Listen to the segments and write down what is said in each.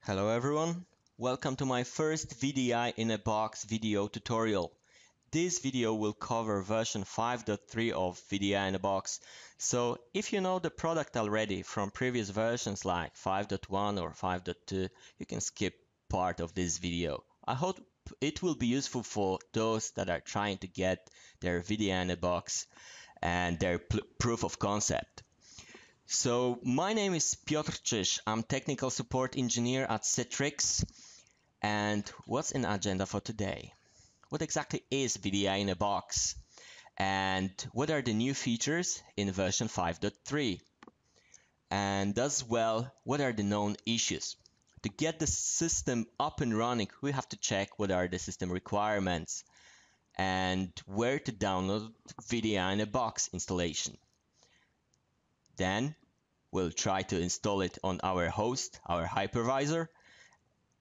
Hello everyone, welcome to my first VDI-in-a-Box video tutorial. This video will cover version 5.3 of VDI-in-a-Box, so if you know the product already from previous versions like 5.1 or 5.2, you can skip part of this video. I hope it will be useful for those that are trying to get their VDI-in-a-Box and their proof of concept. So my name is Piotr Czysz. I'm technical support engineer at Citrix. And what's in the agenda for today? What exactly is VDI-in-a-Box? And what are the new features in version 5.3? And as well, what are the known issues? To get the system up and running, we have to check what are the system requirements and where to download VDI-in-a-Box installation. Then we'll try to install it on our host, our hypervisor,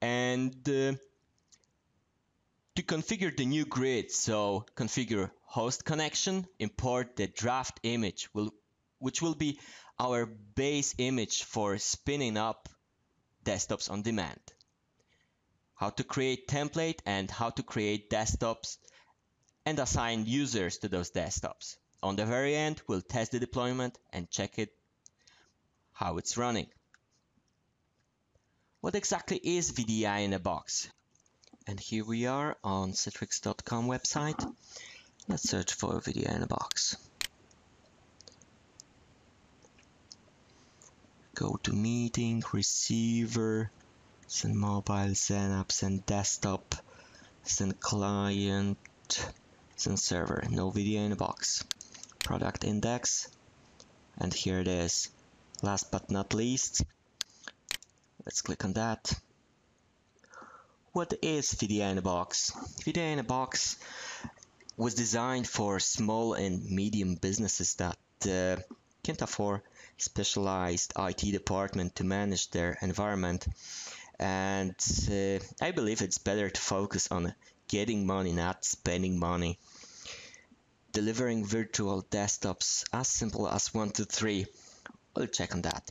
and to configure the new grid, so configure host connection, import the draft image, which will be our base image for spinning up desktops on demand. How to create template and how to create desktops and assign users to those desktops. On the very end, we'll test the deployment and check it how it's running. What exactly is VDI-in-a-Box? And here we are on citrix.com website. Let's search for VDI-in-a-Box. Go to meeting, receiver, send mobile, send app, send desktop, send client, send server. No VDI-in-a-Box. Product index, and here it is. Last but not least, let's click on that. What is VDI-in-a-Box? VDI-in-a-Box was designed for small and medium businesses that can't afford specialized IT department to manage their environment, and I believe it's better to focus on getting money, not spending money. Delivering virtual desktops as simple as 1, 2, 3. We'll check on that.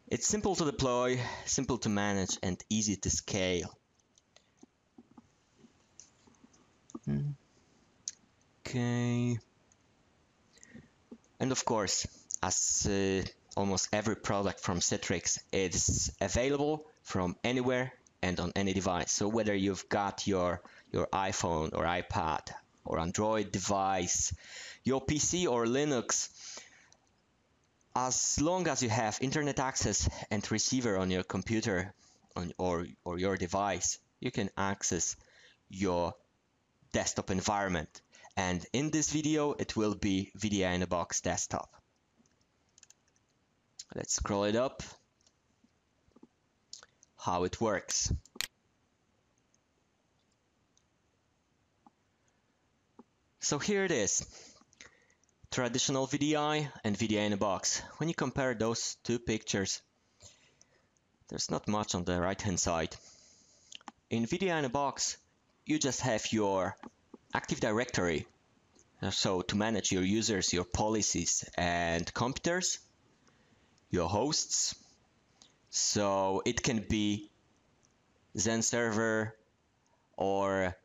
It's simple to deploy, simple to manage, and easy to scale. Okay. And of course, as almost every product from Citrix, it's available from anywhere and on any device. So whether you've got your iPhone or iPad or Android device, your PC or Linux, as long as you have internet access and receiver on your computer or your device, you can access your desktop environment. And in this video, it will be VDI-in-a-Box Desktop. Let's scroll it up. How it works. So here it is. Traditional VDI and VDI-in-a-Box. When you compare those two pictures, there's not much on the right hand side. In VDI-in-a-Box, you just have your Active Directory, so to manage your users, your policies and computers, your hosts, so it can be Zen Server or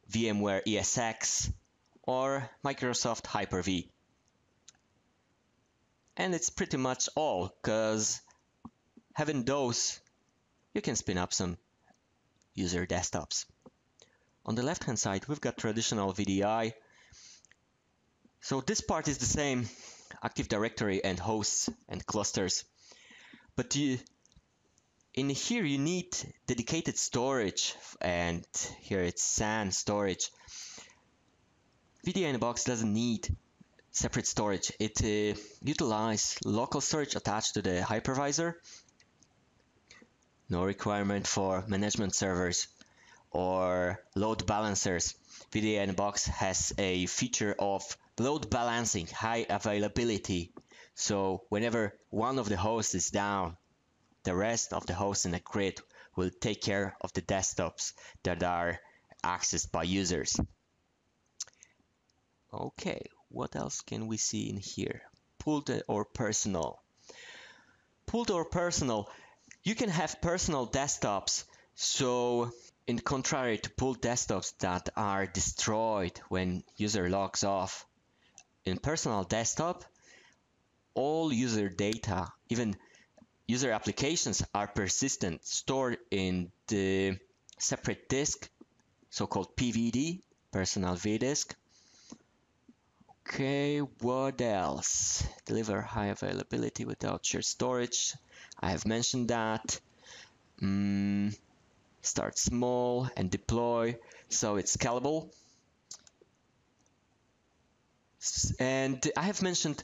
VMware ESX or Microsoft Hyper-V. And it's pretty much all, because having those, you can spin up some user desktops. On the left hand side, we've got traditional VDI. So this part is the same, Active Directory and hosts and clusters. But in here you need dedicated storage, and here it's SAN storage. VDI-in-a-Box doesn't need separate storage. It utilizes local storage attached to the hypervisor. No requirement for management servers or load balancers. VDI-in-a-Box has a feature of load balancing, high availability. So whenever one of the hosts is down, the rest of the hosts in the grid will take care of the desktops that are accessed by users. Okay, what else can we see in here? Pooled or personal. Pooled or personal, You can have personal desktops, so in contrary to pool desktops that are destroyed when user logs off, in personal desktop, all user data, even user applications, are persistent, stored in the separate disk, so-called PVD, personal vdisk. Okay, what else? Deliver high availability without shared storage. I have mentioned that. Start small and deploy, so it's scalable. And I have mentioned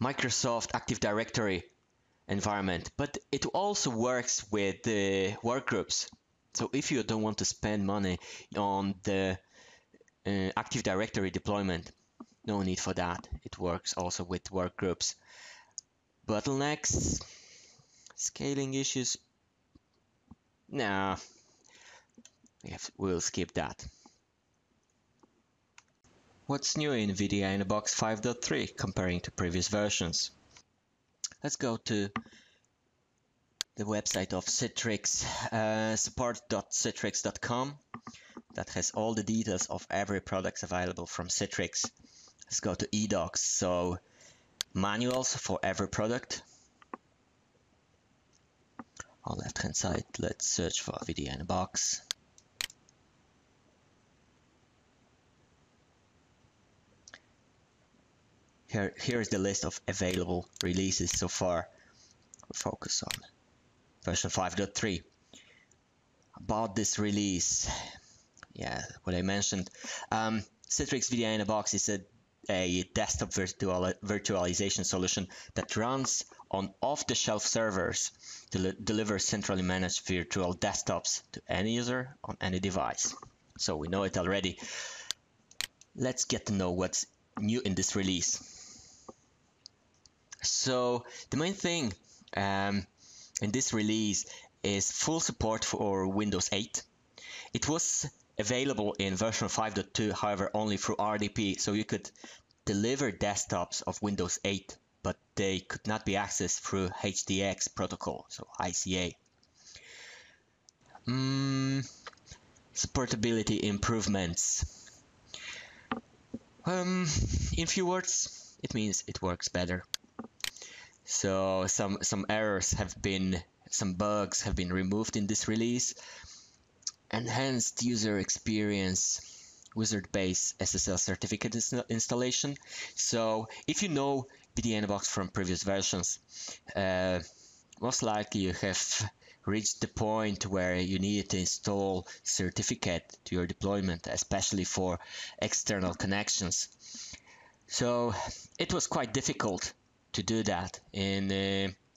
Microsoft Active Directory environment, but it also works with the workgroups. So if you don't want to spend money on the Active Directory deployment, no need for that. It works also with workgroups. Bottlenecks, scaling issues, nah, we'll skip that. What's new in VDI-in-a-Box 5.3 comparing to previous versions? Let's go to the website of Citrix, support.citrix.com. That has all the details of every product available from Citrix. Let's go to eDocs, so manuals for every product. On left hand side, let's search for VDI-in-a-Box. Here is the list of available releases so far. We'll focus on version 5.3. About this release, yeah, what I mentioned, Citrix VDI-in-a-Box is a desktop virtualization solution that runs on off-the-shelf servers to deliver centrally managed virtual desktops to any user on any device. So we know it already. Let's get to know what's new in this release. So the main thing in this release is full support for Windows 8. It was available in version 5.2, however, only through RDP, so you could deliver desktops of Windows 8, but they could not be accessed through HDX protocol, so ICA. Supportability improvements. In few words, it means it works better. So some errors have been, some bugs have been removed in this release. Enhanced user experience, wizard-based SSL certificate installation. So if you know VDI-in-a-Box from previous versions, most likely you have reached the point where you need to install certificate to your deployment, especially for external connections. So it was quite difficult to do that in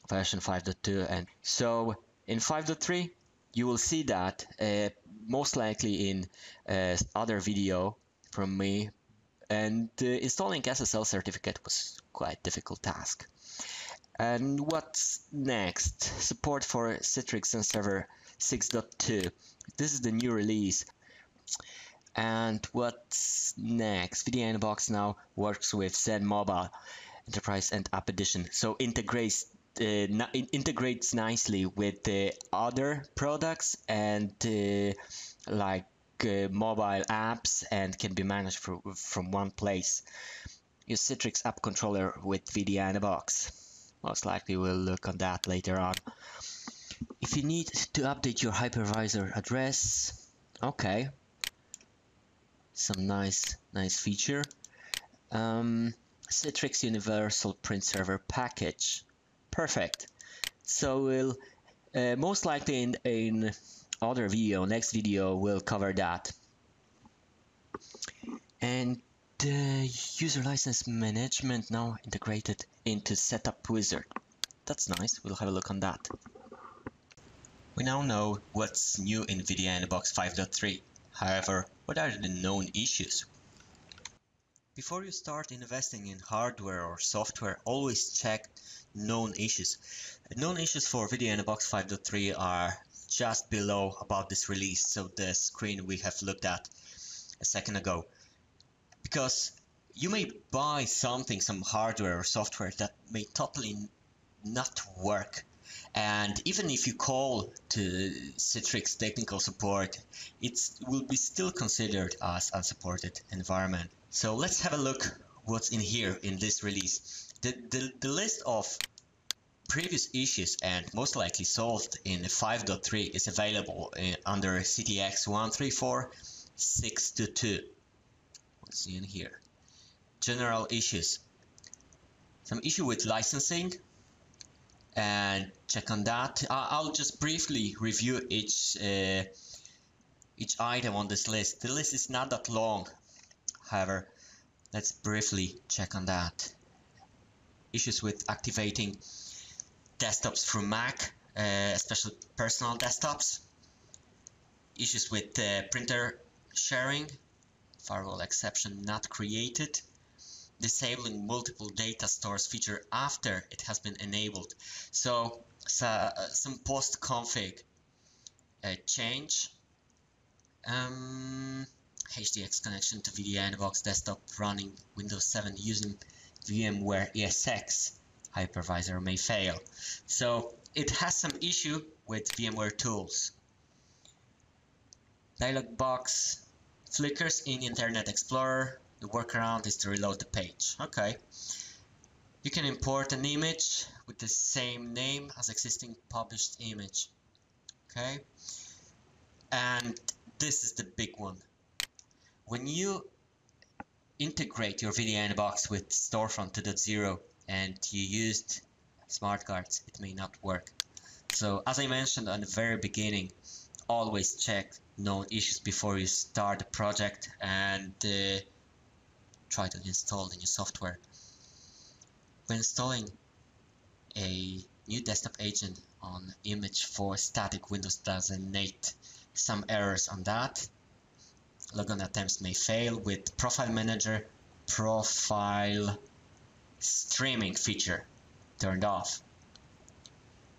version 5.2, and so in 5.3 you will see that most likely in other video from me, and installing SSL certificate was quite difficult task. And what's next? Support for Citrix and Server 6.2. This is the new release. And what's next? VDI-in-a-Box now works with Zen Mobile Enterprise and App Edition, so integrates nicely with the other products and like mobile apps, and can be managed from one place. Use Citrix App Controller with VDI-in-a-Box. Most likely we'll look on that later on. If you need to update your hypervisor address, okay, some nice feature. Citrix Universal Print Server Package. Perfect. So we'll most likely in other video, next video, we'll cover that. And user license management now integrated into Setup Wizard. That's nice. We'll have a look on that. We now know what's new in VDI-in-a-Box 5.3. However, what are the known issues? Before you start investing in hardware or software, always check known issues. Known issues for VDI-in-a-Box 5.3 are just below about this release, so the screen we have looked at a second ago. Because you may buy something, some hardware or software that may totally not work. And even if you call to Citrix technical support, it will be still considered as unsupported environment. So let's have a look what's in here in this release. The list of previous issues and most likely solved in 5.3 is available under CTX 134.622. What's in here? General issues. Some issue with licensing, and check on that. I'll just briefly review each item on this list. The list is not that long, however, let's briefly check on that. Issues with activating desktops through Mac, especially personal desktops. Issues with printer sharing, firewall exception not created. Disabling multiple data stores feature after it has been enabled. So some post-config change. HDX connection to VDI-in-a-Box Desktop running Windows 7 using VMware ESX hypervisor may fail. So it has some issue with VMware tools. Dialog box flickers in Internet Explorer. The workaround is to reload the page. Okay. You can import an image with the same name as existing published image. Okay. And this is the big one. When you integrate your VDI-in-a-Box with Storefront 2.0 and you used smart cards, it may not work. So as I mentioned on the very beginning, always check known issues before you start the project and try to install the new software. When installing a new desktop agent on image for static Windows 2008, some errors on that. Logon attempts may fail with Profile Manager profile streaming feature turned off.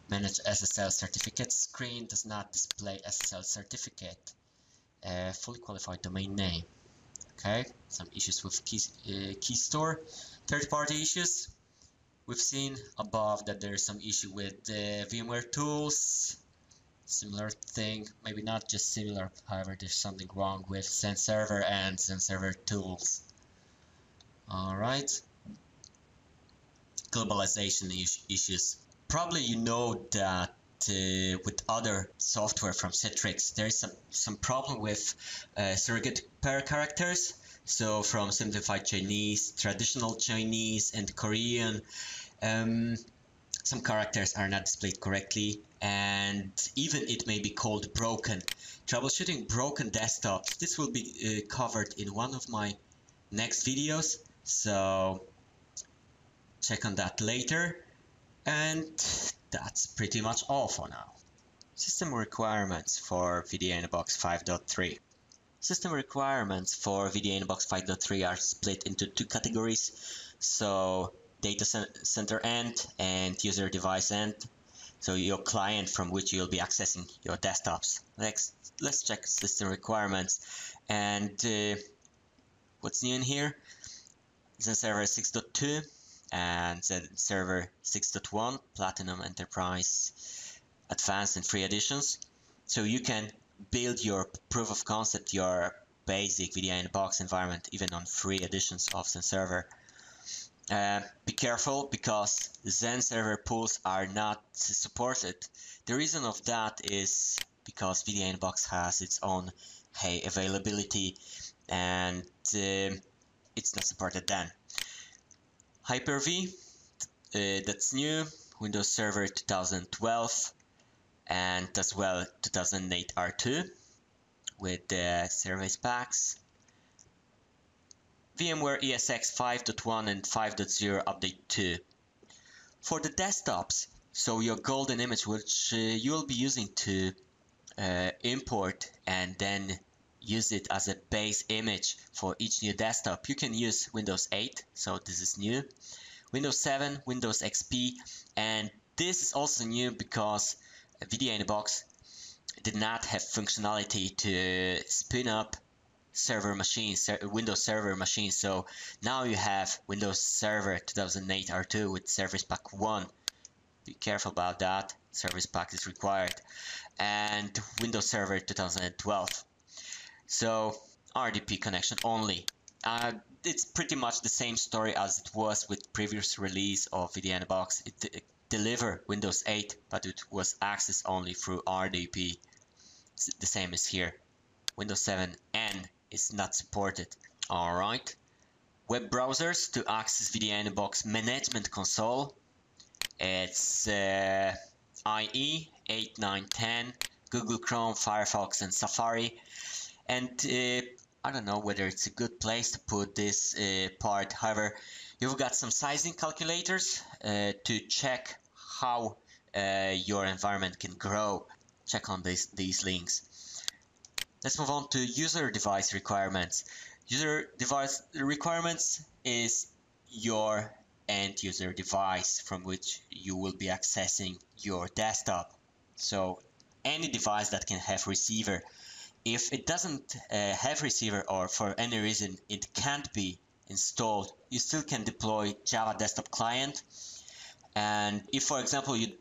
Manage SSL certificate screen does not display SSL certificate. Fully qualified domain name. Okay, some issues with key store. Third-party issues. We've seen above that there's some issue with VMware tools. Similar thing, maybe not just similar, however, there's something wrong with Zen Server and Zen Server tools. Alright. Globalization issues. Probably you know that with other software from Citrix, there is some problem with surrogate pair characters. So from simplified Chinese, traditional Chinese, and Korean, some characters are not displayed correctly, and even it may be called broken. Troubleshooting broken desktops. This will be covered in one of my next videos, so check on that later. And that's pretty much all for now. System requirements for VDI-in-a-Box 5.3. System requirements for VDI-in-a-Box 5.3 are split into two categories. So data center end and user device end. So your client from which you'll be accessing your desktops. Next, let's check system requirements. And what's new in here? Zen Server 6.2 and Zen Server 6.1, Platinum, Enterprise, Advanced, and free editions. So you can build your proof of concept, your basic VDI-in-a-Box environment, even on free editions of Zen Server. Be careful because Zen Server pools are not supported. The reason of that is because VDI-in-a-Box has its own availability and it's not supported then. Hyper-V, that's new, Windows Server 2012 and as well 2008 R2 with the service packs. VMware ESX 5.1 and 5.0 update 2. For the desktops, so your golden image which you'll be using to import and then use it as a base image for each new desktop, you can use Windows 8, so this is new. Windows 7, Windows XP, and this is also new because VDI-in-a-Box did not have functionality to spin up server machines, Windows Server machines. So now you have Windows Server 2008 R2 with Service Pack 1 be careful about that. Service pack is required. And Windows Server 2012. So RDP connection only. It's pretty much the same story as it was with previous release of VDI-in-a-Box. It delivered Windows 8, but it was accessed only through RDP. It's the same as here. Windows 7 N is not supported. Alright. Web browsers to access VDI-in-a-Box Management Console. It's IE, 8, 9, 10, Google Chrome, Firefox, and Safari. And I don't know whether it's a good place to put this part. However, you've got some sizing calculators to check how your environment can grow. Check on these links. Let's move on to user device requirements. User device requirements is your end user device from which you will be accessing your desktop. So any device that can have receiver. If it doesn't have receiver, or for any reason it can't be installed, you still can deploy Java Desktop Client. And if, for example, you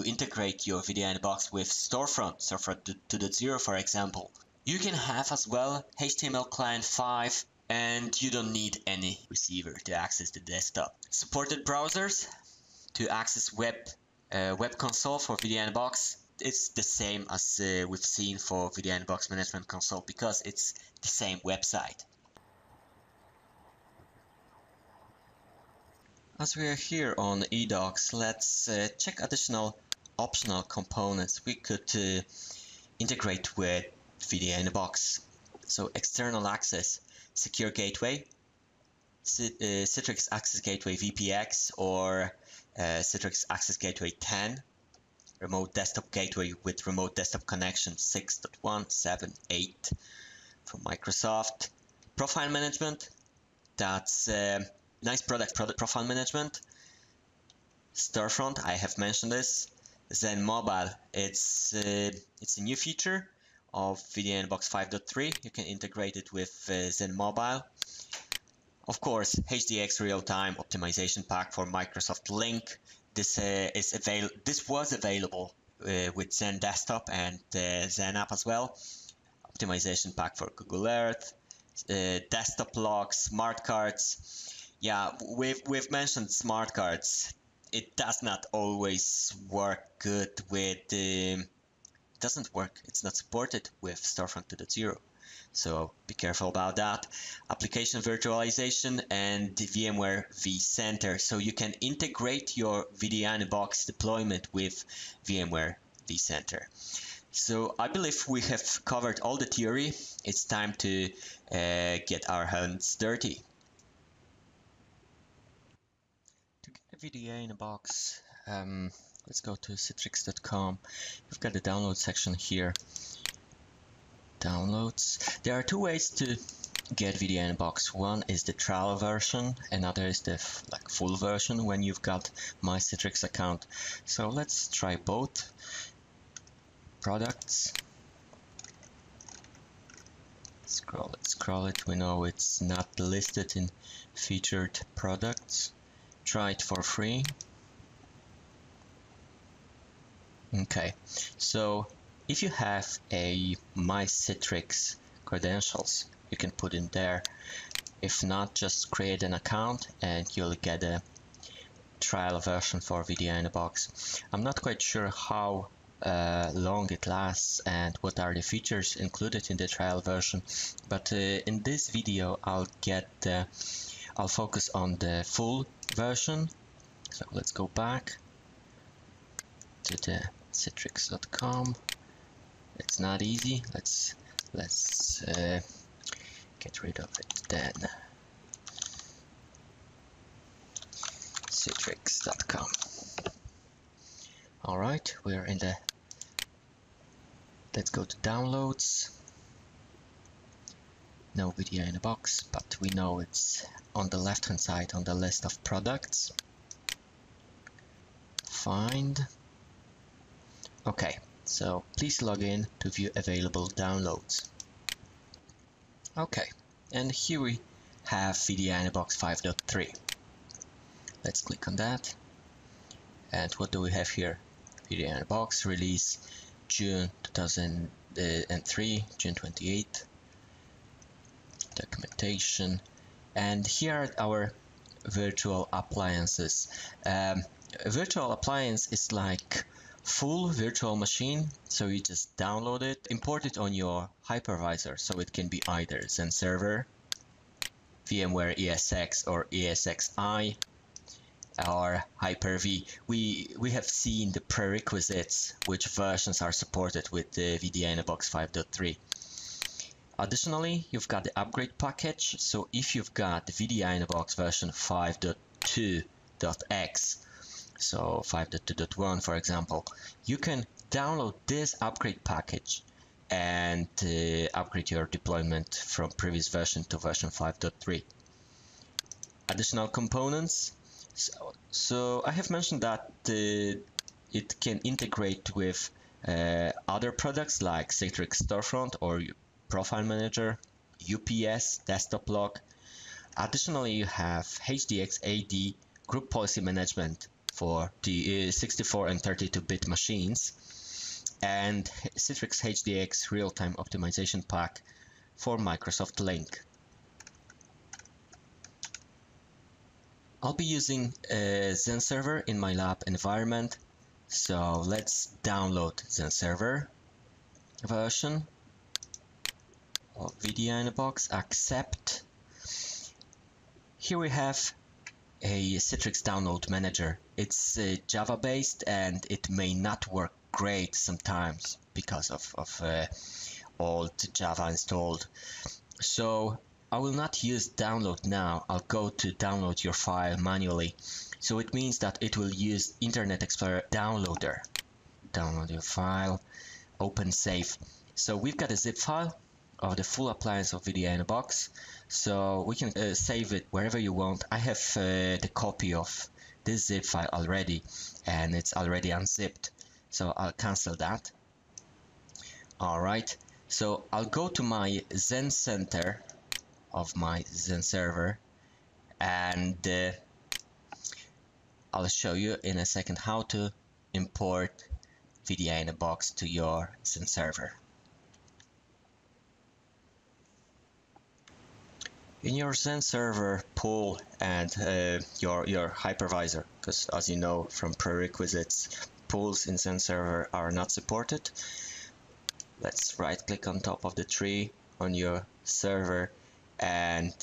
integrate your VDI-in-a-Box with Storefront 2.0, for example, you can have as well HTML Client 5, and you don't need any receiver to access the desktop. Supported browsers to access web console for VDI-in-a-Box. It's the same as we've seen for VDI-in-a-Box Management Console, because it's the same website. As we are here on eDocs, let's check additional optional components we could integrate with VDI-in-a-Box. So external access, secure gateway, Citrix Access Gateway VPX or Citrix Access Gateway 10, remote desktop gateway with remote desktop connection 6.178 from Microsoft. Profile management, that's nice product profile management. Storefront, I have mentioned this. Zen Mobile, it's a new feature of VDI-in-a-Box 5.3. You can integrate it with Zen Mobile. Of course, HDX real-time optimization pack for Microsoft Link. This was available with Zen Desktop and Zen App as well. Optimization pack for Google Earth, desktop locks, smart cards. Yeah, we've mentioned smart cards. It does not always work good with. It doesn't work. It's not supported with Storefront 2.0. So be careful about that. Application virtualization and the VMware vCenter. So you can integrate your VDI-in-a-Box deployment with VMware vCenter. So I believe we have covered all the theory. It's time to get our hands dirty. To get a VDI-in-a-Box, let's go to citrix.com. We've got the download section here. Downloads. There are two ways to get VDI-in-a-Box. One is the trial version, another is the full version when you've got my Citrix account. So let's try both. Products. Scroll it. We know it's not listed in featured products. Try it for free. Okay, so if you have a My Citrix credentials, you can put in there. If not, just create an account and you'll get a trial version for VDI-in-a-Box. I'm not quite sure how long it lasts and what are the features included in the trial version, but in this video I'll focus on the full version. So let's go back to the citrix.com. It's not easy. Let's get rid of it then. Citrix.com. All right, we're in the. Let's go to downloads. No VDI-in-a-Box, but we know it's on the left-hand side on the list of products. Find. Okay. So please log in to view available downloads. Okay, and here we have VDI-in-a-Box 5.3. Let's click on that. And what do we have here? VDI-in-a-Box release June 2003, June 28th. Documentation. And here are our virtual appliances. A virtual appliance is like full virtual machine, so you just download it, import it on your hypervisor, so it can be either Zen Server, VMware ESX or ESXi, or Hyper-V. We have seen the prerequisites, which versions are supported with the VDI-in-a-Box 5.3. Additionally, you've got the upgrade package, so if you've got the VDI-in-a-Box version 5.2.x, so 5.2.1 for example, you can download this upgrade package and upgrade your deployment from previous version to version 5.3. Additional components. So I have mentioned that it can integrate with other products like Citrix Storefront or Profile Manager, UPS, Desktop Log. Additionally, you have HDX AD Group Policy Management for the 64 and 32-bit machines, and Citrix HDX Real-Time Optimization Pack for Microsoft Link. I'll be using Zen Server in my lab environment, so let's download Zen Server version of VDI-in-a-Box, accept. Here we have a Citrix download manager. It's Java based and it may not work great sometimes because of old Java installed. So I will not use download now. I'll go to download your file manually. So it means that it will use Internet Explorer downloader. Download your file, open save. So we've got a zip file of the full appliance of VDI-in-a-Box. So we can save it wherever you want. I have the copy of this zip file already and it's already unzipped. So I'll cancel that. Alright, so I'll go to my Zen Center of my Zen server and I'll show you in a second how to import VDI-in-a-Box to your Zen server. In your Zen server, pull and your hypervisor, because as you know from prerequisites, pulls in Zen server are not supported. Let's right click on top of the tree on your server and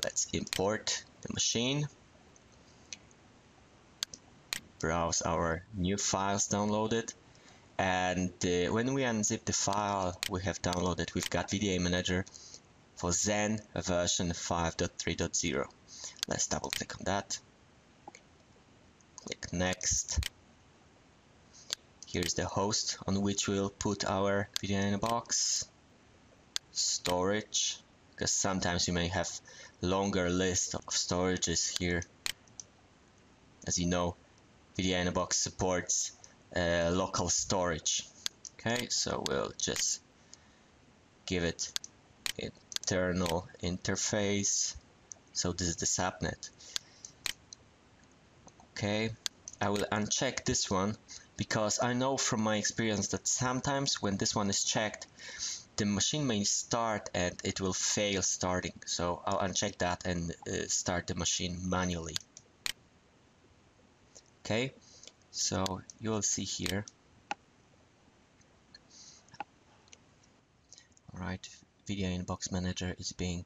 let's import the machine. Browse our new files downloaded, and when we unzip the file we have downloaded, we've got VDI Manager for Zen version 5.3.0. Let's double click on that. Click next. Here's the host on which we'll put our VDI-in-a-Box. Storage, because sometimes you may have longer list of storages here. As you know, VDI-in-a-Box supports local storage. Okay, so we'll just give it internal interface. So this is the subnet. Okay, I will uncheck this one because I know from my experience that sometimes when this one is checked, the machine may start and it will fail starting. So I'll uncheck that and start the machine manually. Okay, so you will see here. Alright, VDI-in-a-Box Manager is being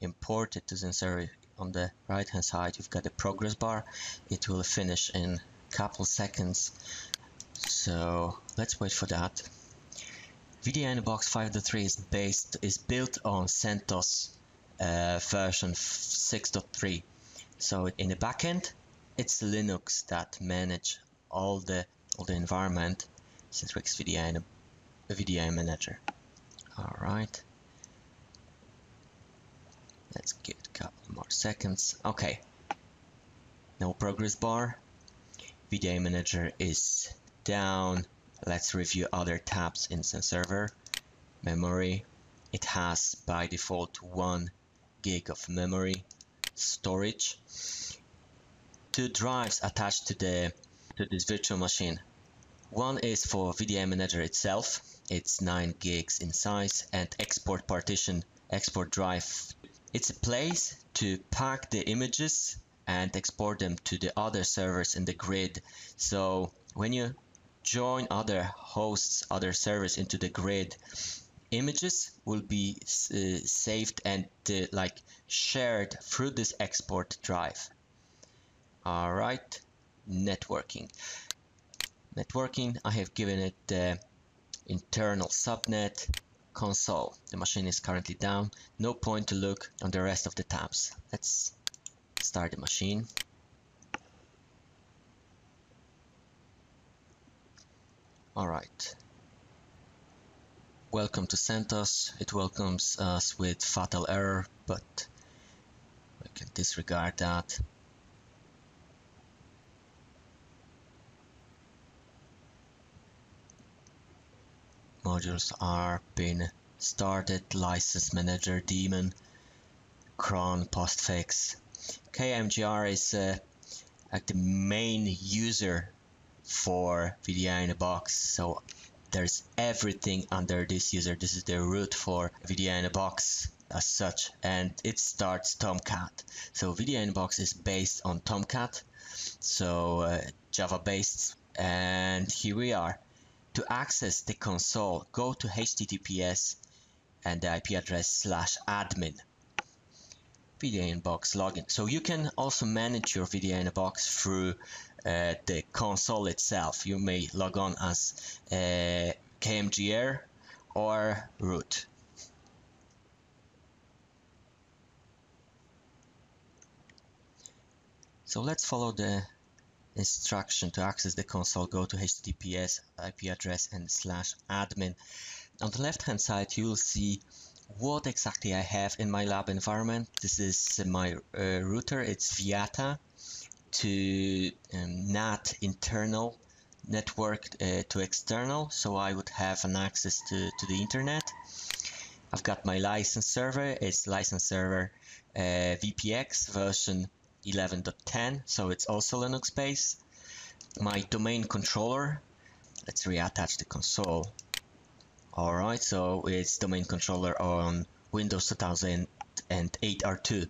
imported to Zen server. On the right hand side you've got the progress bar. It will finish in a couple seconds, so let's wait for that. VDI-in-a-Box 5.3 is built on CentOS version 6.3. So in the backend it's Linux that manage all the environment. Citrix VDI Manager. Alright, let's give it a couple more seconds. Okay, no progress bar. VDI Manager is down. Let's review other tabs in Zen server. Memory, it has by default 1 gig of memory. Storage, 2 drives attached to the to this virtual machine. One is for VDI Manager itself. It's 9 gigs in size, and export partition, export drive. It's a place to pack the images and export them to the other servers in the grid. So when you join other hosts, other servers into the grid, images will be saved and like shared through this export drive. All right, networking. I have given it the internal subnet console. The machine is currently down. No point to look on the rest of the tabs. Let's start the machine. All right. Welcome to CentOS. It welcomes us with fatal error, but we can disregard that. Modules are been started, license manager, daemon, cron, postfix. KMGR is like the main user for VDI-in-a-Box, so there's everything under this user. This is the root for VDI-in-a-Box as such, and it starts Tomcat. So VDI-in-a-Box is based on Tomcat, so Java based, and here we are. To access the console, go to HTTPS and the IP address /admin. VDI-in-a-Box login. So you can also manage your VDI-in-a-Box through the console itself. You may log on as KMGR or root. So let's follow the instruction to access the console. Go to HTTPS, IP address, and /admin. On the left hand side you will see what exactly I have in my lab environment. This is my router. It's Viata to NAT internal network to external, so I would have an access to the internet. I've got my license server. It's license server VPX version 11.10, so it's also Linux based. My domain controller, let's reattach the console. Alright, so it's domain controller on Windows 2008 R2.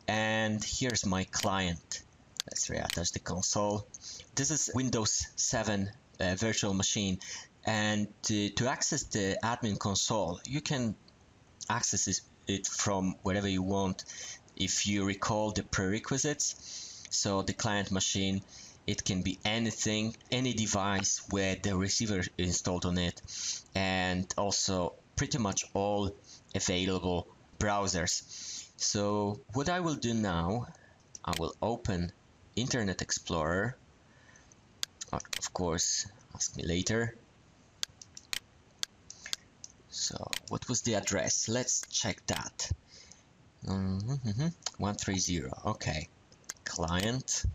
And here's my client. Let's reattach the console. This is Windows 7 virtual machine, and to access the admin console, you can access it from wherever you want. If you recall the prerequisites, so the client machine, it can be anything, any device with the receiver installed on it, and also pretty much all available browsers. So what I will do now, I will open Internet Explorer. Of course, ask me later. So what was the address? Let's check that. 130. Okay. Client.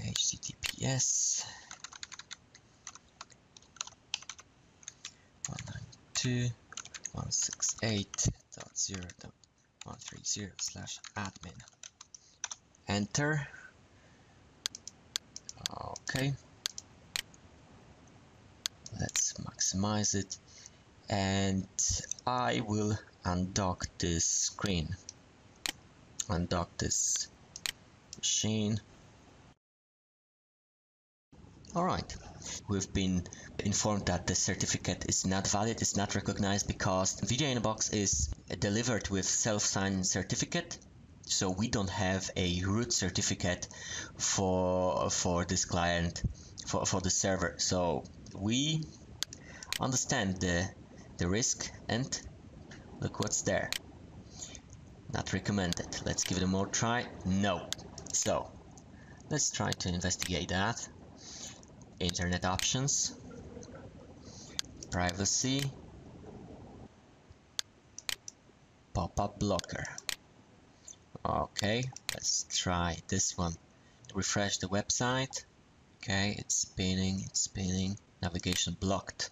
HTTPS 192.168.0.130/admin. Enter. Okay. Let's maximize it, and I will undock this screen. Undock this machine. Alright, we've been informed that the certificate is not valid, it's not recognized, because VDI-in-a-Box is delivered with self-signed certificate, so we don't have a root certificate for this client, for the server. So we understand the risk, and look what's there. Not recommended. Let's give it a more try. No. So let's try to investigate that. Internet options, privacy, pop-up blocker. Okay, let's try this one. Refresh the website. Okay, it's spinning, navigation blocked.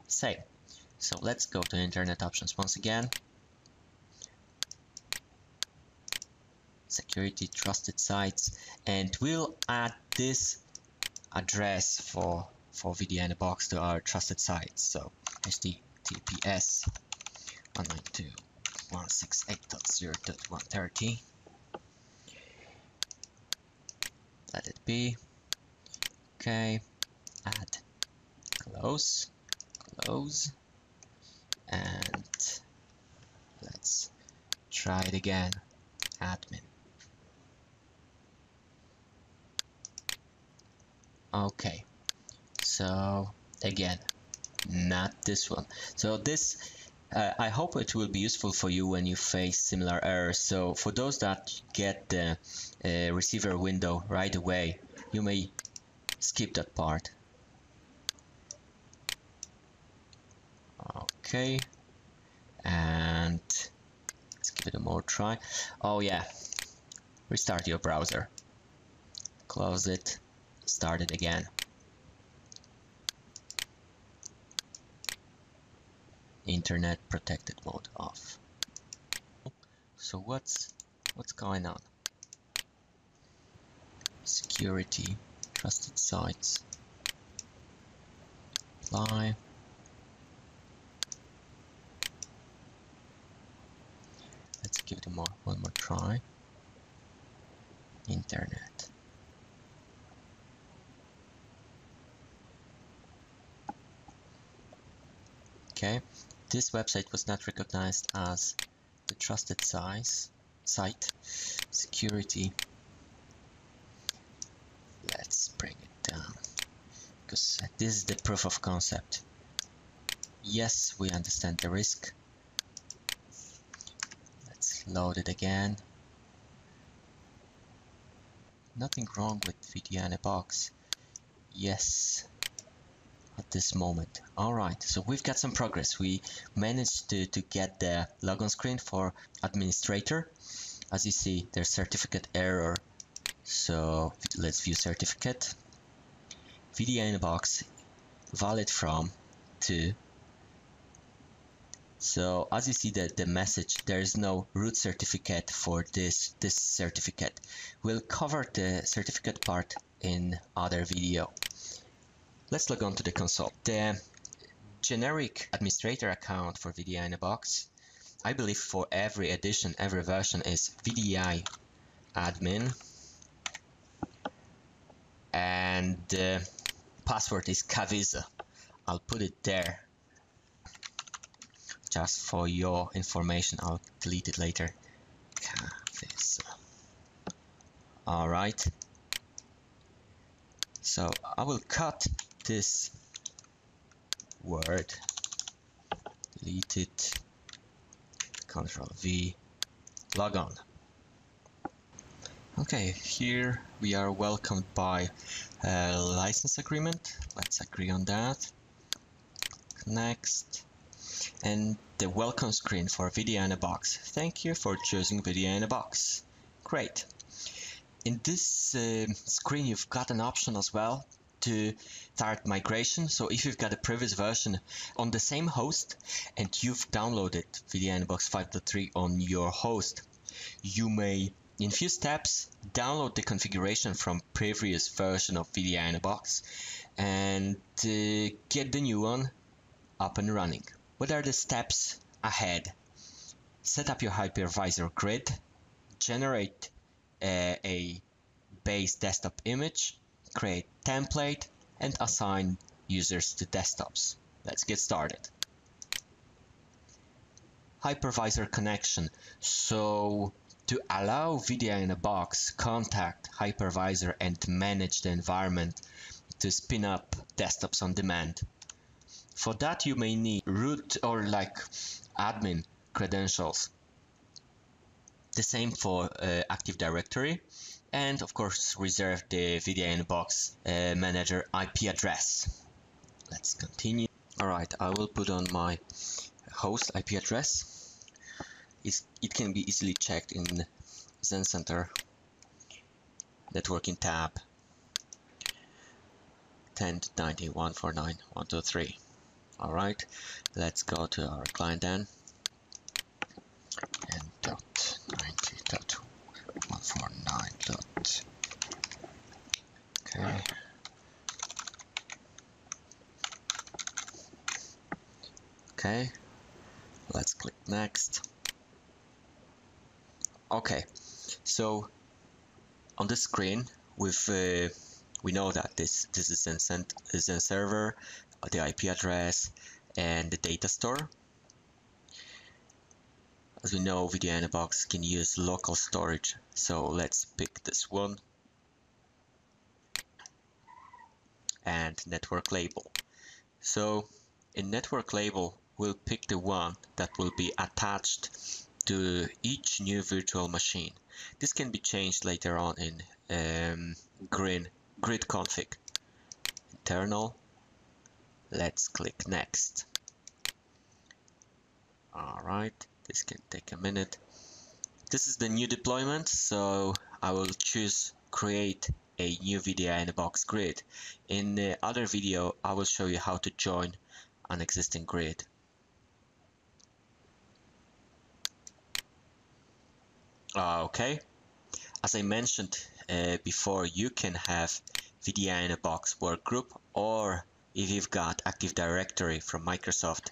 Save. So let's go to internet options once again. security trusted sites, and we'll add this address for VDI-in-a-Box to our trusted sites. So https 192.168.0.130. Let it be. Okay, add, close, and let's try it again. Admin. Okay, so again, not this one. So this, I hope it will be useful for you when you face similar errors. So for those that get the receiver window right away, you may skip that part. Okay, and let's give it a more try. Oh yeah, restart your browser. Close it, start it again. Internet protected mode off. So what's going on? Security, trusted sites, apply. Let's give it one more try. Internet. Okay, this website was not recognized as the trusted site. Security. Let's bring it down, because this is the proof of concept. Yes, we understand the risk. Let's load it again. Nothing wrong with VDI-in-a-Box. Yes, at this moment. Alright, so we've got some progress. We managed to get the logon screen for administrator. As you see, there's certificate error. So let's view certificate. VDI-in-a-Box valid from to. So as you see the message, there is no root certificate for this certificate. We'll cover the certificate part in other video. Let's log on to the console. The generic administrator account for VDI-in-a-Box, I believe for every edition, every version, is VDI admin, and the password is Kaviza. I'll put it there just for your information. I'll delete it later. Kaviza. Alright, so I will cut this word, delete it, Ctrl V, log on. Okay, here we are welcomed by a license agreement. Let's agree on that. Next. And the welcome screen for VDI-in-a-Box. Thank you for choosing VDI-in-a-Box. Great. In this screen, you've got an option as well to start migration. So if you've got a previous version on the same host and you've downloaded VDI-in-a-Box 5.3 on your host, you may, in few steps, download the configuration from previous version of VDI-in-a-Box and get the new one up and running. What are the steps ahead? Set up your hypervisor grid, generate a base desktop image, create template, and assign users to desktops. Let's get started. Hypervisor connection. So to allow VDI-in-a-Box contact hypervisor and manage the environment to spin up desktops on demand. For that, you may need root or admin credentials. The same for Active Directory, and of course reserve the VDI-in-a-Box manager IP address. Let's continue. Alright, I will put on my host IP address. It can be easily checked in Zen Center networking tab. 10.90.149.123. Alright, let's go to our client then. And Okay. Okay, let's click next. Okay, so on the screen we know that this is a server, the IP address, and the data store. As we know, VDI-in-a-Box can use local storage, so let's pick this one. And network label. So in network label, we'll pick the one that will be attached to each new virtual machine. This can be changed later on in grid config. Internal. Let's click next. Alright, this can take a minute. This is the new deployment, so I will choose create a new VDI-in-a-Box grid. In the other video, I will show you how to join an existing grid. Okay, as I mentioned before, you can have VDI-in-a-Box workgroup, or if you've got Active Directory from Microsoft,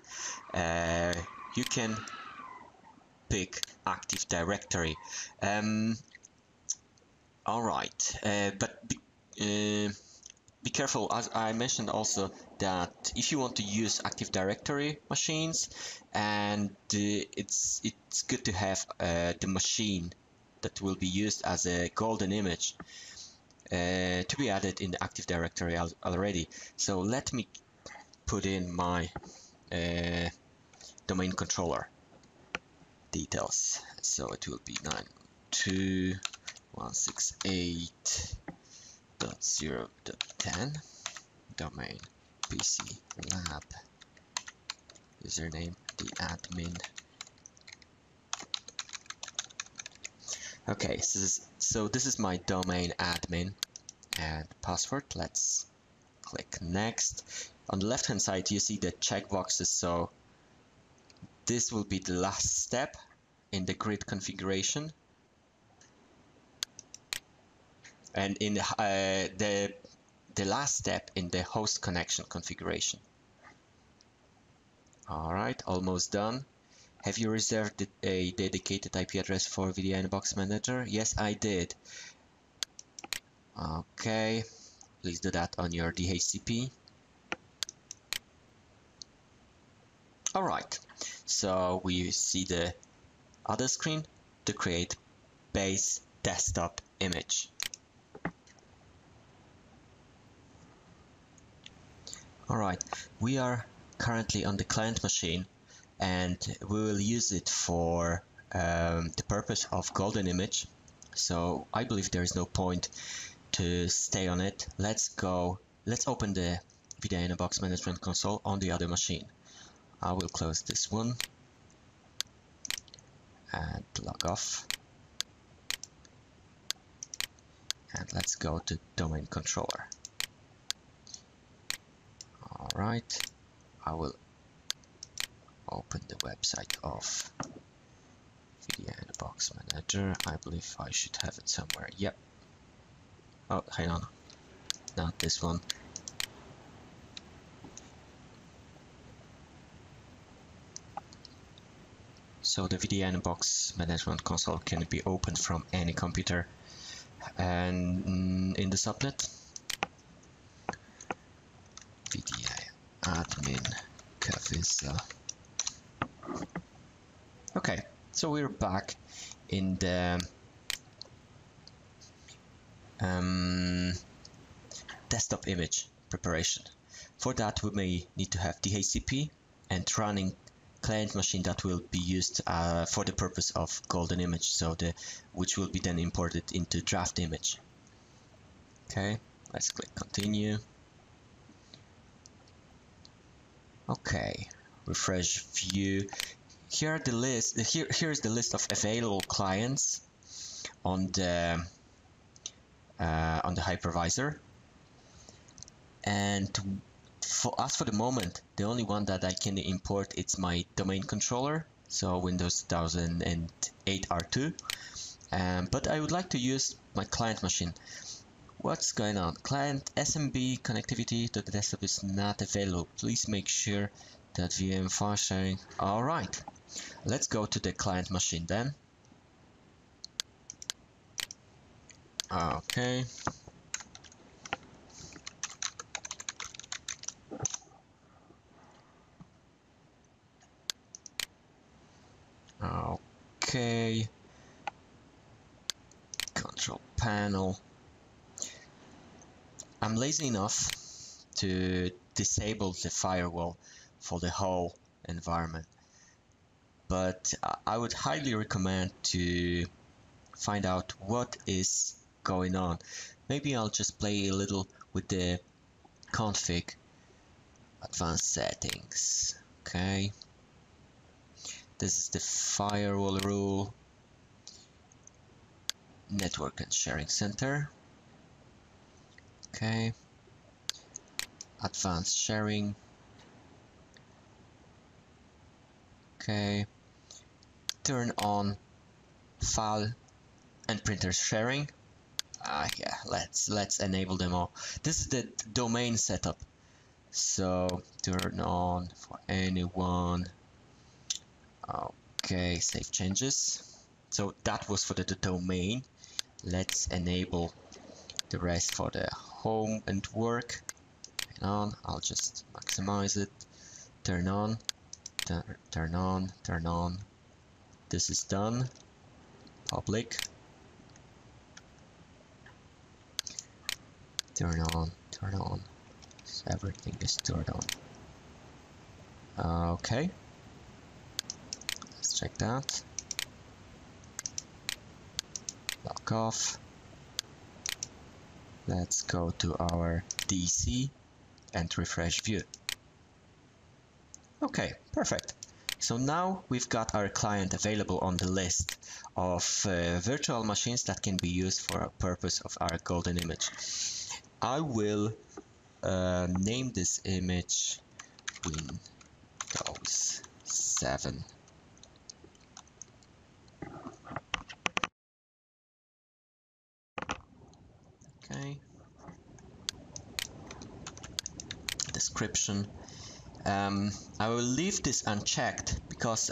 you can pick Active Directory. Alright, but be careful, as I mentioned also, that if you want to use Active Directory machines, and it's good to have the machine that will be used as a golden image to be added in the Active Directory already. So let me put in my domain controller details. So it will be 92.168.0.10 domain PC lab username the admin. Okay, so this is my domain admin and password. Let's click next. On the left hand side you see the checkboxes, so this will be the last step in the grid configuration, and in the last step in the host connection configuration. Alright, almost done. Have you reserved a dedicated IP address for VDI-in-a-Box Manager? Yes, I did. Okay, please do that on your DHCP. Alright, so we see the other screen to create base desktop image. Alright, we are currently on the client machine, and we will use it for the purpose of golden image. So I believe there is no point to stay on it. Let's open the VDI-in-a-Box management console on the other machine. I will close this one and log off. And let's go to domain controller. Alright, I will open the website of VDI-in-a-Box Manager. I believe I should have it somewhere. Yep. Oh, hang on. Not this one. So the VDI-in-a-Box management console can be opened from any computer, and in the subnet VDI admin Kavisa. Okay, so we're back in the desktop image preparation. For that we may need to have DHCP and running client machine that will be used for the purpose of golden image, so which will be then imported into draft image. Okay, let's click continue. Okay, refresh view. Here are the list. Here's the list of available clients on the hypervisor. And for the moment, the only one that I can import is my domain controller, so Windows 2008 R2. But I would like to use my client machine. What's going on? Client SMB connectivity to the desktop is not available. Please make sure that VM file sharing. Alright, let's go to the client machine then. Okay. Okay. Control panel. I'm lazy enough to disable the firewall for the whole environment, but I would highly recommend to find out what is going on. Maybe I'll just play a little with the config, advanced settings. Okay, this is the firewall rule, network and sharing center. Okay, advanced sharing. Okay, turn on file and printer sharing. Yeah, let's enable them all. This is the domain setup, so turn on for anyone. Okay, save changes. So that was for the domain. Let's enable the rest for the home and work. Hang on, I'll just maximize it. Turn on, turn on, turn on. This is done. Public. Turn on, turn on. So everything is turned on. Okay. Let's check that. Lock off. Let's go to our DC and refresh view. Okay, perfect. So now we've got our client available on the list of virtual machines that can be used for a purpose of our golden image. I will name this image Windows 7. Okay. Description. I will leave this unchecked because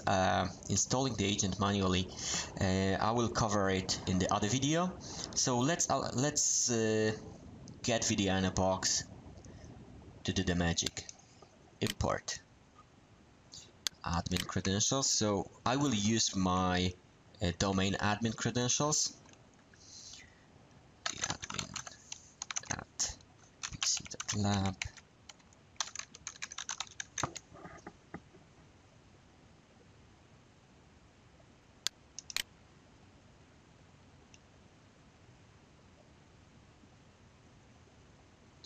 installing the agent manually, I will cover it in the other video. So let's get VDI-in-a-Box to do the magic. Import admin credentials. So I will use my domain admin credentials. The admin at pc.lab.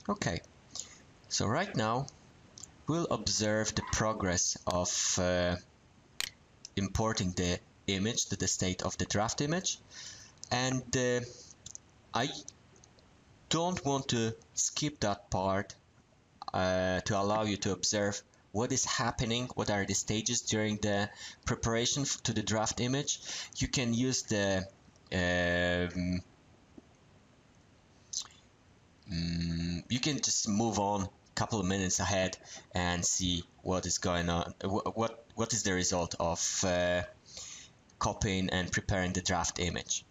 Okay, so right now we'll observe the progress of importing the image to the state of the draft image, and I don't want to skip that part to allow you to observe what is happening, what are the stages during the preparation to the draft image. You can use the you can just move on a couple of minutes ahead and see what is going on, what is the result of copying and preparing the draft image.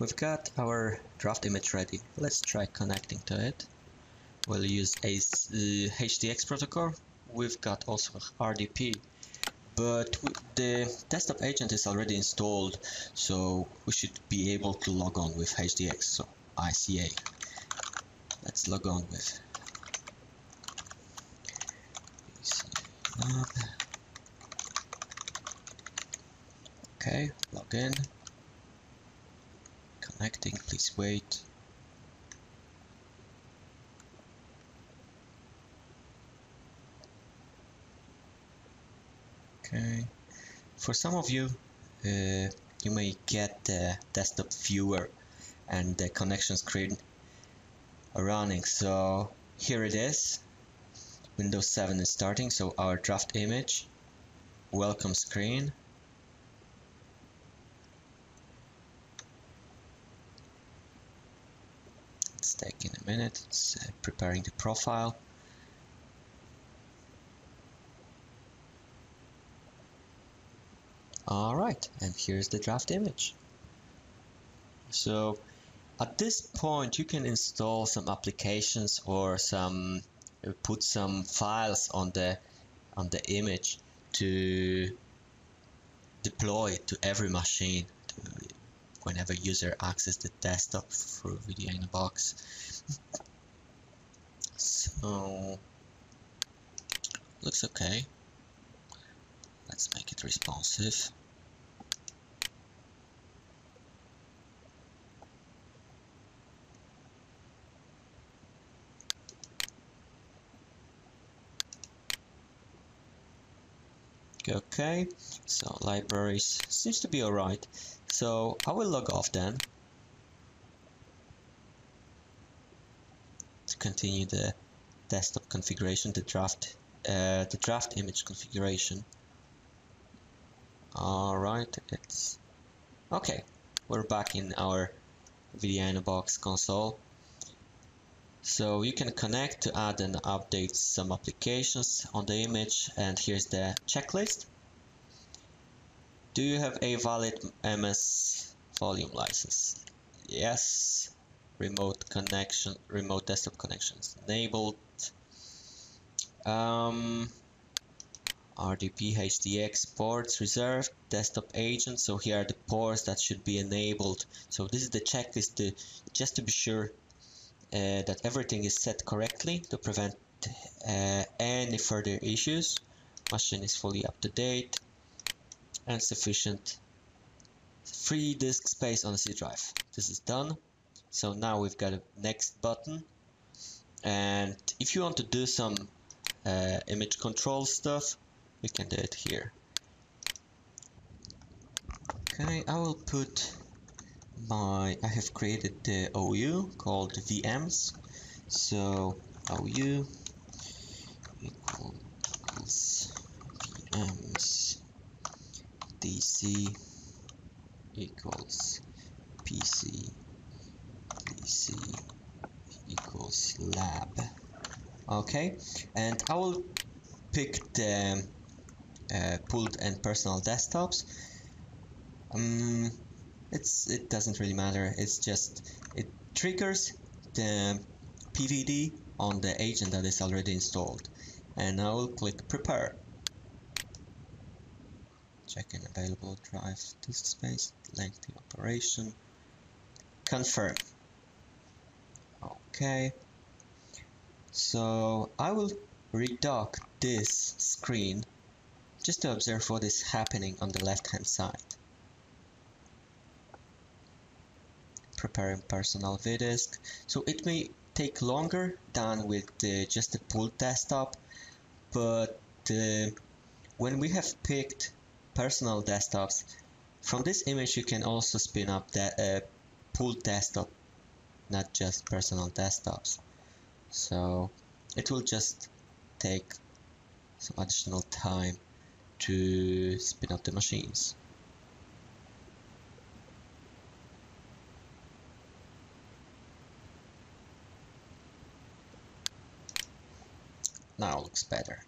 we've got our draft image ready. Let's try connecting to it. We'll use a HDX protocol. We've got also RDP, but the desktop agent is already installed, so we should be able to log on with HDX. So ICA. Let's log on with okay, log in. Connecting, please wait. Okay. For some of you, you may get the desktop viewer and the connection screen running. So here it is. Windows 7 is starting, so our draft image, welcome screen. It's taking a minute, it's preparing the profile. Alright, and here's the draft image. So at this point you can install some applications or put some files on the image to deploy to every machine whenever user access the desktop through VDI-in-a-Box. So looks okay. Let's make it responsive. Okay, so libraries seems to be alright. So I will log off then to continue the desktop configuration, the draft image configuration. Alright, it's okay. We're back in our VDI-in-a-Box console. So you can connect to add and update some applications on the image, and here's the checklist. Do you have a valid MS volume license? Yes. Remote desktop connections enabled. RDP HDX ports reserved, desktop agent. So here are the ports that should be enabled. So this is the checklist just to be sure that everything is set correctly to prevent any further issues. Machine is fully up to date and sufficient free disk space on the C drive. This is done. So now we've got a next button, and if you want to do some image control stuff, we can do it here. Okay, I will put I have created the OU called VMs. So OU equals VMs DC equals PC equals lab. Okay, and I will pick the pooled and personal desktops. It doesn't really matter. It's just it triggers the PVD on the agent that is already installed, and I will click prepare. Check in available drive disk space, lengthy operation, confirm. Okay, so I will redock this screen just to observe what is happening on the left hand side. Preparing personal VDisk. So it may take longer than with just the pooled desktop, but when we have picked personal desktops, from this image you can also spin up that pooled desktop, not just personal desktops. So it will just take some additional time to spin up the machines. Now it looks better.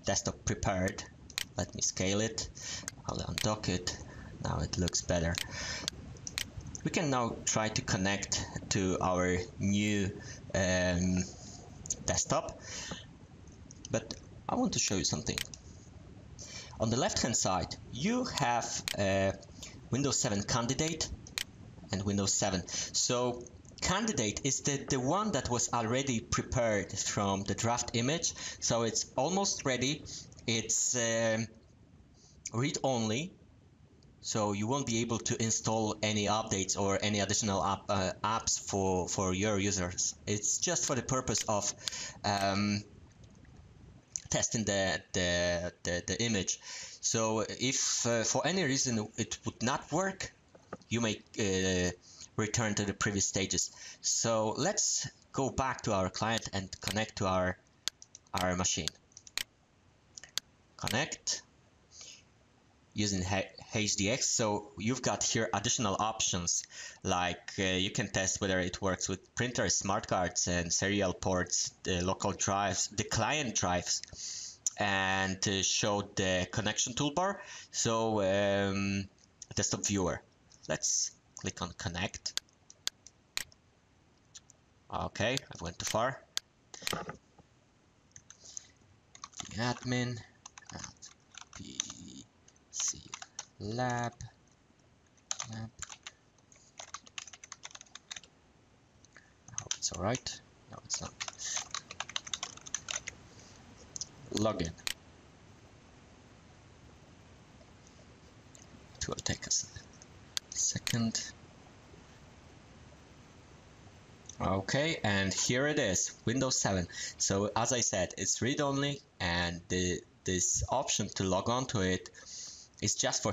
desktop prepared. Let me scale it. I'll undock it. Now it looks better. We can now try to connect to our new desktop, but I want to show you something. On the left hand side you have Windows 7 Candidate and Windows 7. So Candidate is the one that was already prepared from the draft image, so it's almost ready. It's read-only, so you won't be able to install any updates or any additional apps for your users. It's just for the purpose of testing the image. So if for any reason it would not work, you may return to the previous stages. So let's go back to our client and connect to our machine. Connect using HDX. So you've got here additional options, like you can test whether it works with printers, smart cards, and serial ports, the local drives, the client drives, and show the connection toolbar. So desktop viewer. Let's click on connect. Okay, I went too far. The admin at PC lab. I hope it's alright. No, it's not. Login. It will take us a second. Okay, and here it is, Windows 7. So as I said, it's read-only, and this option to log on to it is just for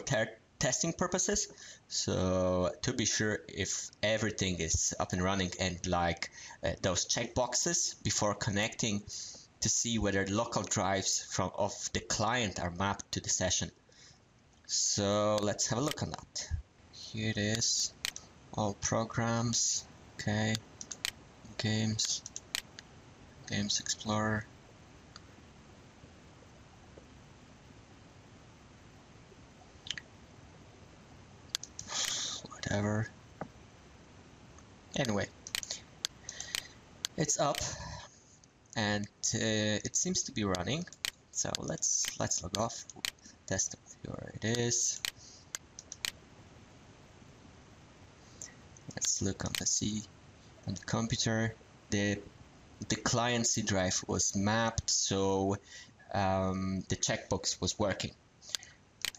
testing purposes. So to be sure if everything is up and running, and like those checkboxes before connecting to see whether local drives of the client are mapped to the session. So let's have a look on that. Here it is, all programs. Okay. Games Explorer. Whatever. Anyway, it's up and it seems to be running. So let's log off. Desktop viewer it is. Let's look on the on the computer. The client C drive was mapped, so the checkbox was working.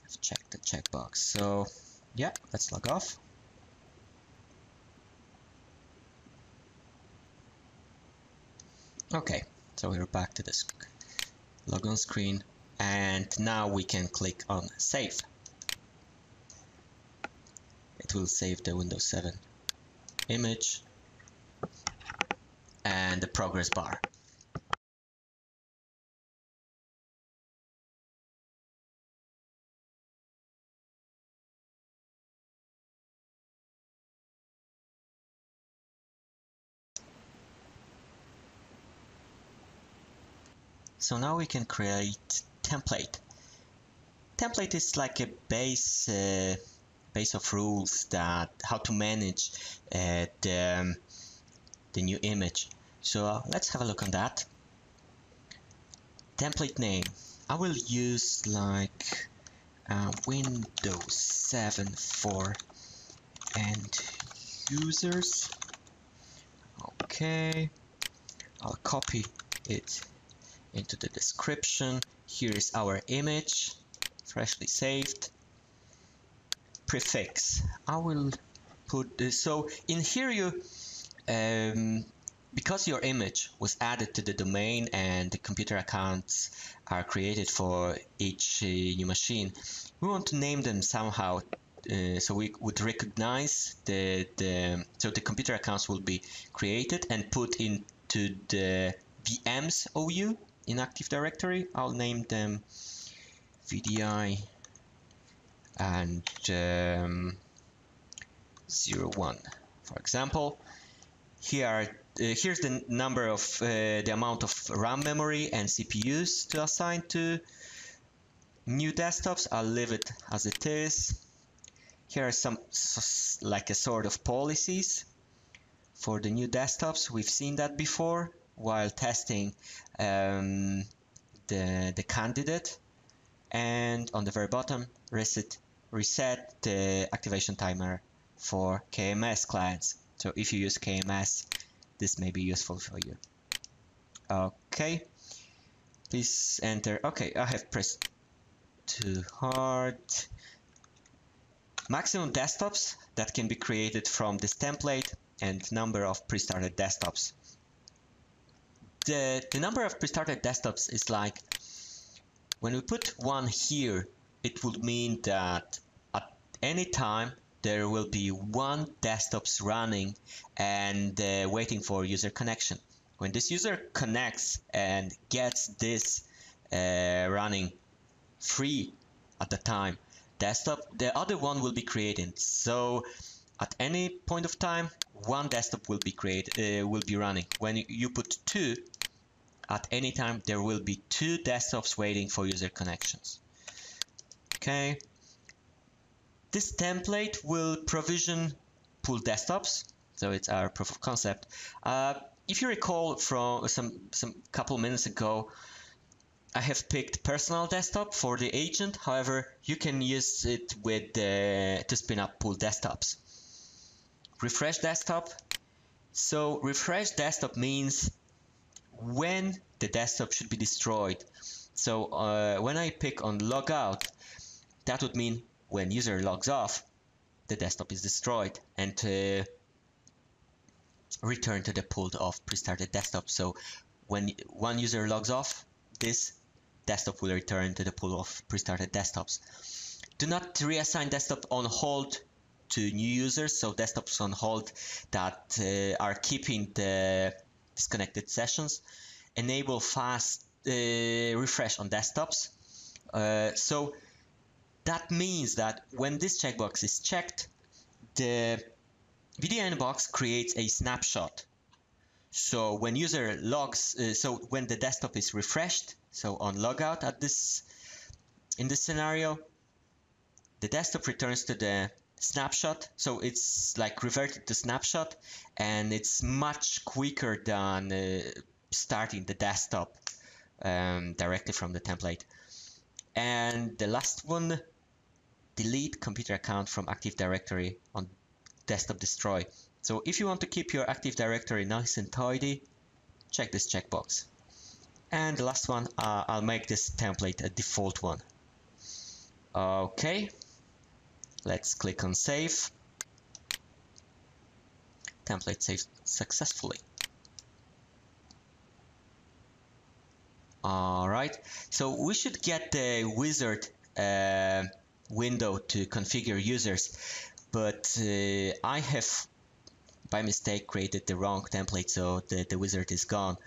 I've checked the checkbox. So yeah, let's log off. Okay, so we're back to this logon screen, and now we can click on save. It will save the Windows 7 image and the progress bar. So now we can create template. Template is like a base of rules that how to manage the new image. So let's have a look on that. Template name. I will use like Windows 7 for end users. Okay, I'll copy it into the description. Here is our image, freshly saved. Prefix. I will put this. So in here you because your image was added to the domain and the computer accounts are created for each new machine, we want to name them somehow so we would recognize so the computer accounts will be created and put into the VMs OU in Active Directory. I'll name them VDI and 01, for example. Here are here's the number of the amount of RAM memory and CPUs to assign to new desktops. I'll leave it as it is. Here are some like a sort of policies for the new desktops. We've seen that before while testing the candidate. And on the very bottom, reset the activation timer for KMS clients. So if you use KMS, this may be useful for you. Okay, please enter. Okay, I have pressed too hard. Maximum desktops that can be created from this template and number of pre-started desktops. The number of pre-started desktops is like, when we put one here, it would mean that at any time there will be one desktops running and waiting for user connection. When this user connects and gets this running free at the time, desktop, the other one will be created. So at any point of time, one desktop will be running. When you put two, at any time there will be two desktops waiting for user connections. Okay. This template will provision pool desktops, so it's our proof of concept. If you recall from some couple minutes ago, I have picked personal desktop for the agent. However, you can use it with to spin up pool desktops. Refresh desktop. So refresh desktop means when the desktop should be destroyed. So when I pick on logout, that would mean when user logs off, the desktop is destroyed and return to the pool of pre-started desktop. So when one user logs off, this desktop will return to the pool of pre-started desktops. Do not reassign desktop on hold to new users, so desktops on hold that are keeping the disconnected sessions. Enable fast refresh on desktops. So that means that when this checkbox is checked, the VDI-in-a-Box creates a snapshot. So when user logs, so when the desktop is refreshed, so on logout in this scenario, the desktop returns to the snapshot. So it's like reverted to snapshot, and it's much quicker than starting the desktop directly from the template. And the last one, delete computer account from Active Directory on desktop destroy. So if you want to keep your Active Directory nice and tidy, check this checkbox. And the last one, I'll make this template a default one. Okay, let's click on save. Template saved successfully. Alright, so we should get the wizard window to configure users, but I have by mistake created the wrong template, so the wizard is gone.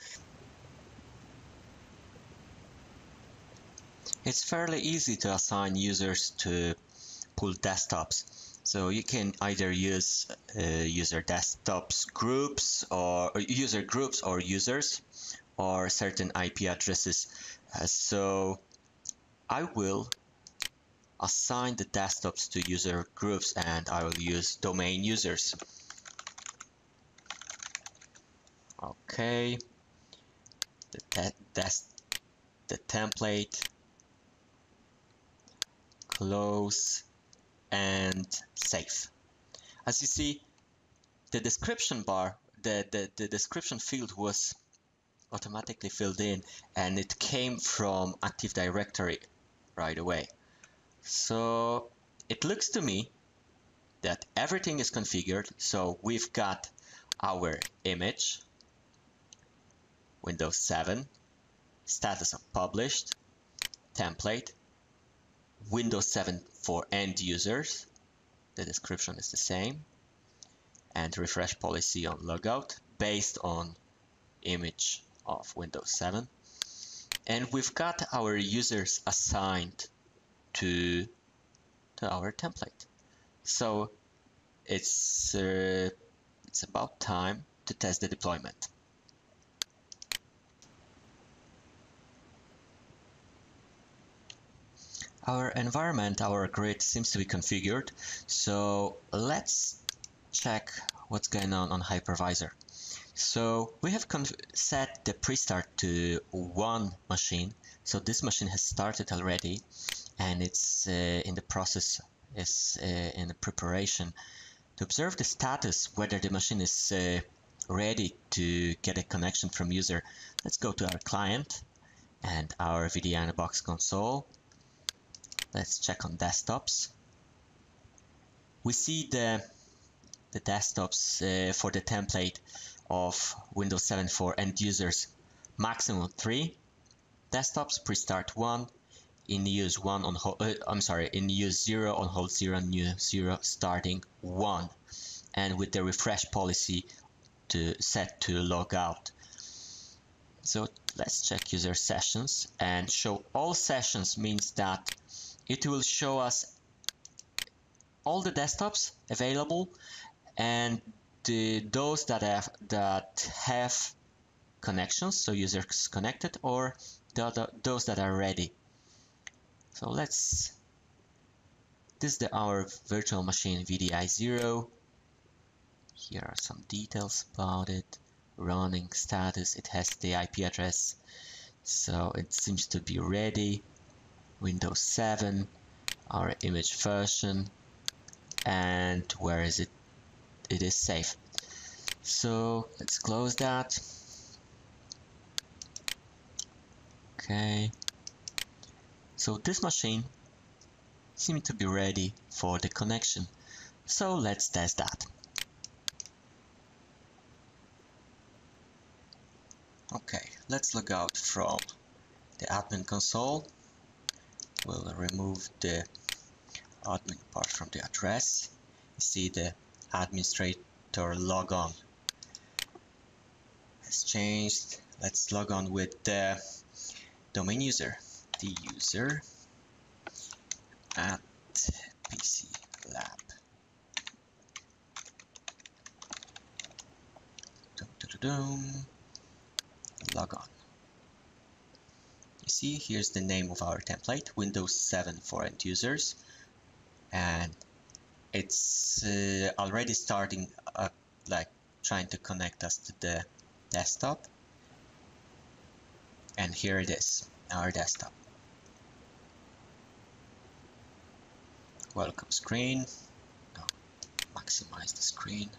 It's fairly easy to assign users to pool desktops. So you can either use user desktops groups or user groups or users or certain IP addresses. So I will assign the desktops to user groups, and I will use domain users. Okay, the template, close, and save. As you see, the description bar, the description field was automatically filled in, and it came from Active Directory right away. So it looks to me that everything is configured. So we've got our image, Windows 7, status of published, template, Windows 7 for end users, the description is the same, and refresh policy on logout based on image of Windows 7. And we've got our users assigned to our template. So it's about time to test the deployment. Our environment, our grid seems to be configured, so let's check what's going on hypervisor. So we have set the pre-start to one machine, so this machine has started already and it's in the process, is in the preparation to observe the status, whether the machine is ready to get a connection from user. Let's go to our client and our VDI-in-a-Box console. Let's check on desktops. We see the desktops for the template of Windows 7 for end users. Maximum 3 desktops, pre-start 1, in use 1 on hold, in use 0 on hold 0, new 0, starting 1, and with the refresh policy to set to log out. So let's check user sessions, and show all sessions means that it will show us all the desktops available and those that have connections, so users connected, or those that are ready. So this is our virtual machine VDI-0. Here are some details about it. Running status, it has the IP address, so it seems to be ready. Windows 7, our image version, and where is it? It is safe. So let's close that. Okay. So this machine seems to be ready for the connection. So let's test that. Okay, let's log out from the admin console. We'll remove the admin part from the address. You see the administrator logon has changed. Let's log on with the domain user, the user at PC Lab. Log on. You see, here's the name of our template, Windows 7 for end users, and it's already starting like trying to connect us to the desktop. And here it is, our desktop. Welcome screen. Now, maximize the screen.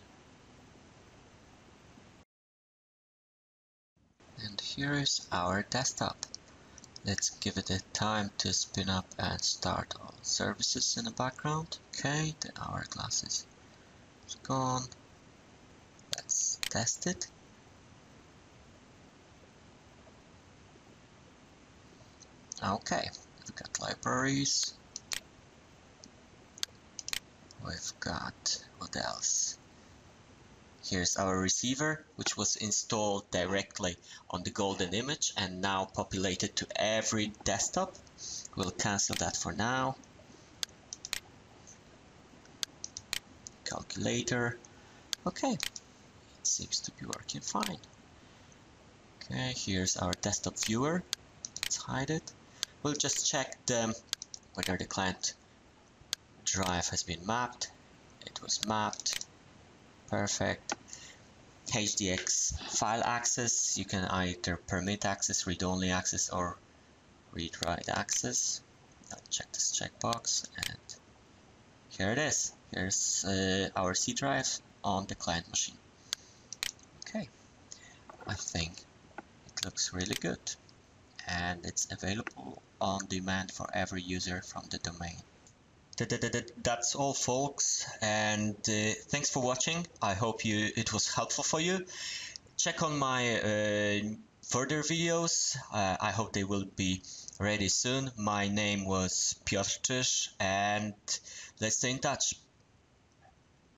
And here is our desktop. Let's give it a time to spin up and start all services in the background. Okay, the hourglass is gone. Let's test it. Okay, we've got libraries. We've got, what else? Here's our receiver, which was installed directly on the golden image and now populated to every desktop. We'll cancel that for now. Calculator. Okay, it seems to be working fine. Okay, here's our desktop viewer. Let's hide it. We'll just check whether the client drive has been mapped. It was mapped. Perfect. HDX file access. You can either permit access, read-only access, or read-write access. I'll check this checkbox, and here it is. Here's our C drive on the client machine. Okay, I think it looks really good, and it's available on demand for every user from the domain. That's all, folks, and thanks for watching. I hope it was helpful for you. Check on my further videos. I hope they will be ready soon. My name was Piotr, and let's stay in touch.